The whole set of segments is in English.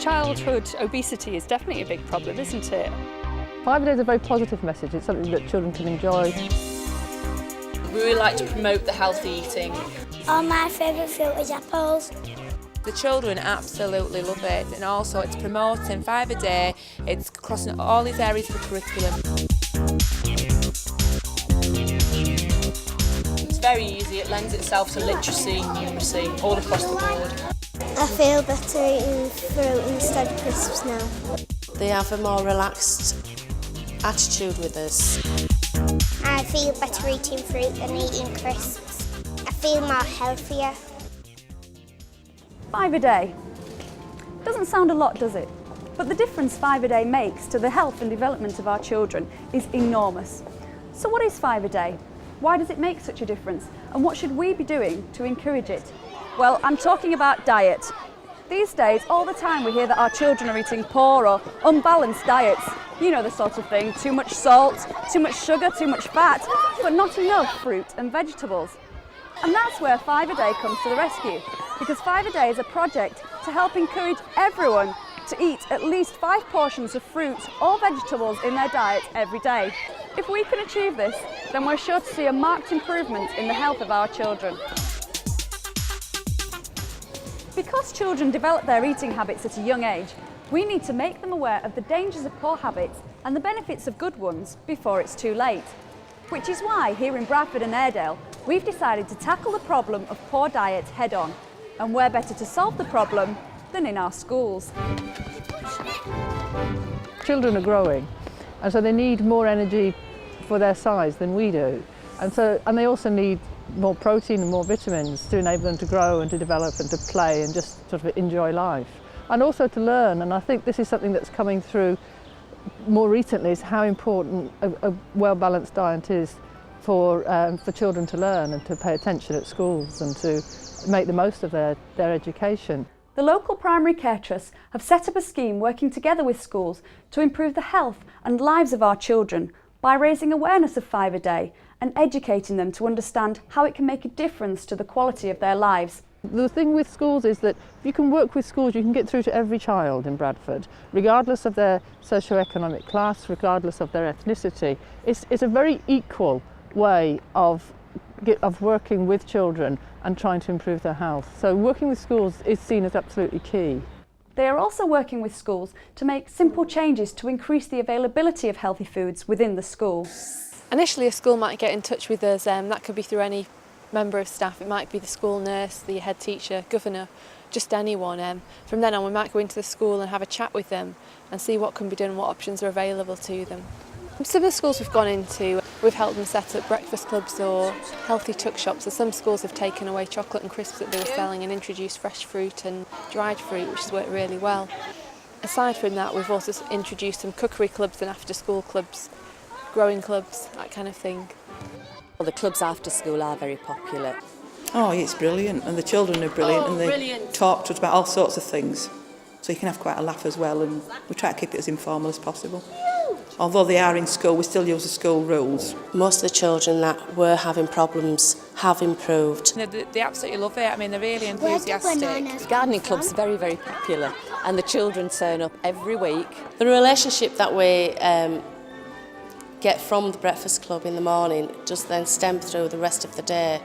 Childhood obesity is definitely a big problem, isn't it? 5 a day is a very positive message. It's something that children can enjoy. We really like to promote the healthy eating. Oh, my favourite fruit is apples. The children absolutely love it, and also it's promoting 5 a day, it's crossing all these areas of the curriculum. It's very easy, it lends itself to literacy, numeracy, all across the board. I feel better eating fruit instead of crisps now. They have a more relaxed attitude with us. I feel better eating fruit than eating crisps. I feel more healthier. 5 a day. Doesn't sound a lot, does it? But the difference 5 a day makes to the health and development of our children is enormous. So what is 5 a day? Why does it make such a difference? And what should we be doing to encourage it? Well, I'm talking about diet. These days, all the time we hear that our children are eating poor or unbalanced diets. You know the sort of thing, too much salt, too much sugar, too much fat, but not enough fruit and vegetables. And that's where 5 a day comes to the rescue, because 5 a day is a project to help encourage everyone to eat at least 5 portions of fruit or vegetables in their diet every day. If we can achieve this, then we're sure to see a marked improvement in the health of our children. Because children develop their eating habits at a young age, we need to make them aware of the dangers of poor habits and the benefits of good ones before it's too late. Which is why here in Bradford and Airedale, we've decided to tackle the problem of poor diet head on. And where better to solve the problem than in our schools. Children are growing, and so they need more energy for their size than we do. And they also need more protein and more vitamins to enable them to grow and to develop and to play and just sort of enjoy life. And also to learn, and I think this is something that's coming through more recently, is how important a well-balanced diet is for children to learn and to pay attention at schools and to make the most of their education. The local primary care trusts have set up a scheme working together with schools to improve the health and lives of our children by raising awareness of 5 a day and educating them to understand how it can make a difference to the quality of their lives. The thing with schools is that if you can work with schools, you can get through to every child in Bradford, regardless of their socio-economic class, regardless of their ethnicity. It's a very equal way of working with children and trying to improve their health. So working with schools is seen as absolutely key. They are also working with schools to make simple changes to increase the availability of healthy foods within the school. Initially a school might get in touch with us, that could be through any member of staff, it might be the school nurse, the head teacher, governor, just anyone. From then on we might go into the school and have a chat with them and see what can be done and what options are available to them. Some of the schools we've gone into, we've helped them set up breakfast clubs or healthy tuck shops. So some schools have taken away chocolate and crisps that they were selling and introduced fresh fruit and dried fruit, which has worked really well. Aside from that, we've also introduced some cookery clubs and after-school clubs, growing clubs, that kind of thing. Well, the clubs after school are very popular. Oh, it's brilliant, and the children are brilliant, and they talk to us about all sorts of things. So you can have quite a laugh as well, and we try to keep it as informal as possible. Although they are in school, we still use the school rules. Most of the children that were having problems have improved. They absolutely love it, they're really enthusiastic. Gardening club's very, very popular, and the children turn up every week. The relationship that we get from the breakfast club in the morning just then stem through the rest of the day,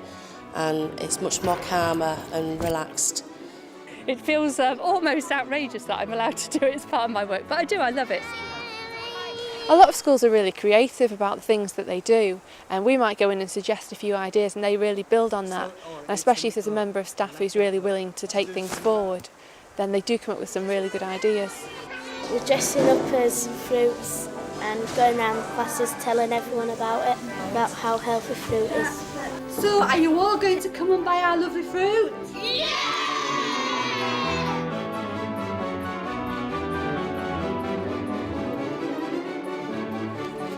and it's much more calmer and relaxed. It feels almost outrageous that I'm allowed to do it as part of my work, but I love it. A lot of schools are really creative about the things that they do, and we might go in and suggest a few ideas and they really build on that. And especially if there's a member of staff who's really willing to take things forward, then they do come up with some really good ideas. We're dressing up as fruits and going around classes telling everyone about it, about how healthy fruit is. So, are you all going to come and buy our lovely fruit? Yeah!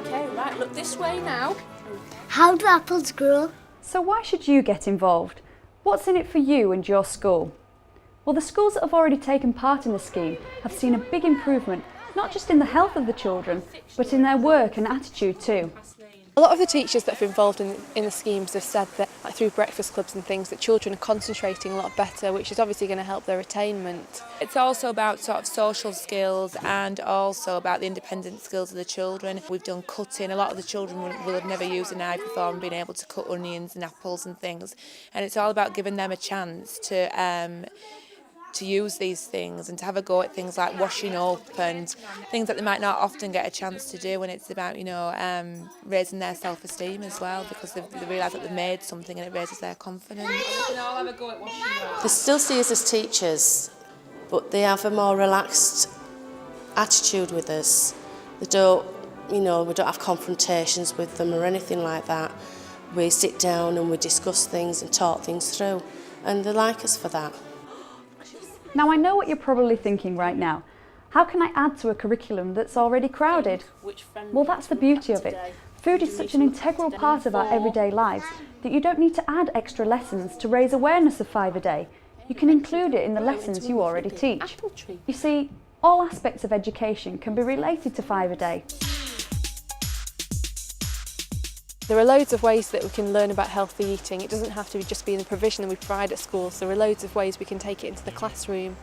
Okay, right, look this way now. How do apples grow? So why should you get involved? What's in it for you and your school? Well, the schools that have already taken part in the scheme have seen a big improvement, not just in the health of the children, but in their work and attitude too. A lot of the teachers that have been involved in the schemes have said that through breakfast clubs and things that children are concentrating a lot better, which is obviously going to help their attainment. It's also about sort of social skills and also about the independent skills of the children. We've done cutting. A lot of the children will have never used a knife before and been able to cut onions and apples and things. And it's all about giving them a chance to use these things and to have a go at things like washing up and things that they might not often get a chance to do, and it's about, you know, raising their self-esteem as well, because they realise that they've made something and it raises their confidence. They still see us as teachers, but they have a more relaxed attitude with us. They don't, you know, we don't have confrontations with them or anything like that. We sit down and we discuss things and talk things through, and they like us for that. Now I know what you're probably thinking right now. How can I add to a curriculum that's already crowded? Well, that's the beauty of it. Food is such an integral part of our everyday lives that you don't need to add extra lessons to raise awareness of 5 a day. You can include it in the lessons you already teach. You see, all aspects of education can be related to 5 a day. There are loads of ways that we can learn about healthy eating. It doesn't have to just be in the provision that we provide at schools. There are loads of ways we can take it into the classroom,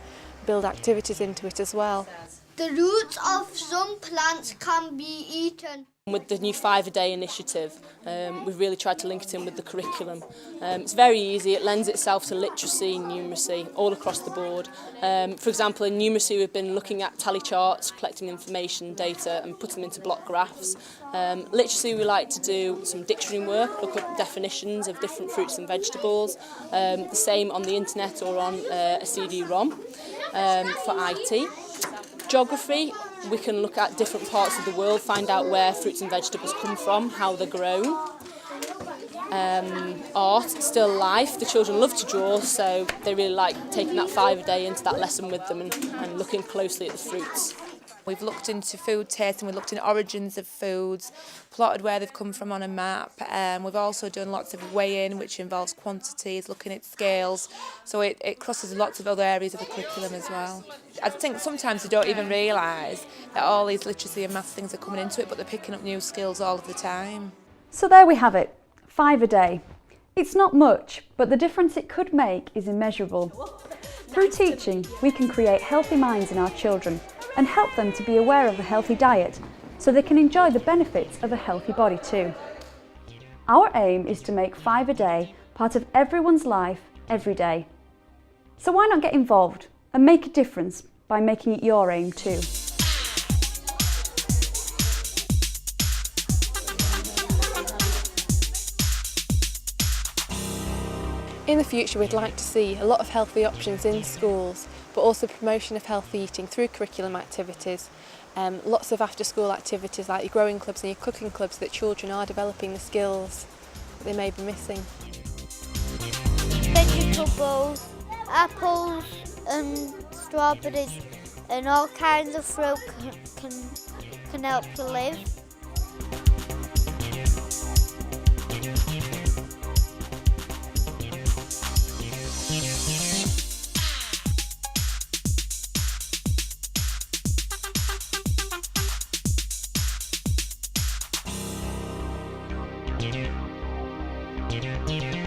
build activities into it as well. The roots of some plants can be eaten. With the new 5 a day initiative, we've really tried to link it in with the curriculum. It's very easy, it lends itself to literacy and numeracy all across the board. For example, in numeracy we've been looking at tally charts, collecting information, data and putting them into block graphs. Literacy we like to do some dictionary work, look up definitions of different fruits and vegetables. The same on the internet or on a CD-ROM for IT. Geography, we can look at different parts of the world, find out where fruits and vegetables come from, how they're grown. Art, still life. The children love to draw, so they really like taking that 5 a day into that lesson with them and looking closely at the fruits. We've looked into food tasting, we've looked into origins of foods, plotted where they've come from on a map. We've also done lots of weighing, which involves quantities, looking at scales. So it crosses lots of other areas of the curriculum as well. I think sometimes they don't even realise that all these literacy and maths things are coming into it, but they're picking up new skills all of the time. So there we have it, 5 a day. It's not much, but the difference it could make is immeasurable. Through teaching, we can create healthy minds in our children and help them to be aware of a healthy diet so they can enjoy the benefits of a healthy body too. Our aim is to make 5 a day part of everyone's life every day. So why not get involved and make a difference by making it your aim too? In the future we'd like to see a lot of healthy options in schools, but also promotion of healthy eating through curriculum activities. Lots of after school activities like your growing clubs and your cooking clubs that children are developing the skills that they may be missing. Vegetables, apples and strawberries and all kinds of fruit can help you live. Thank you.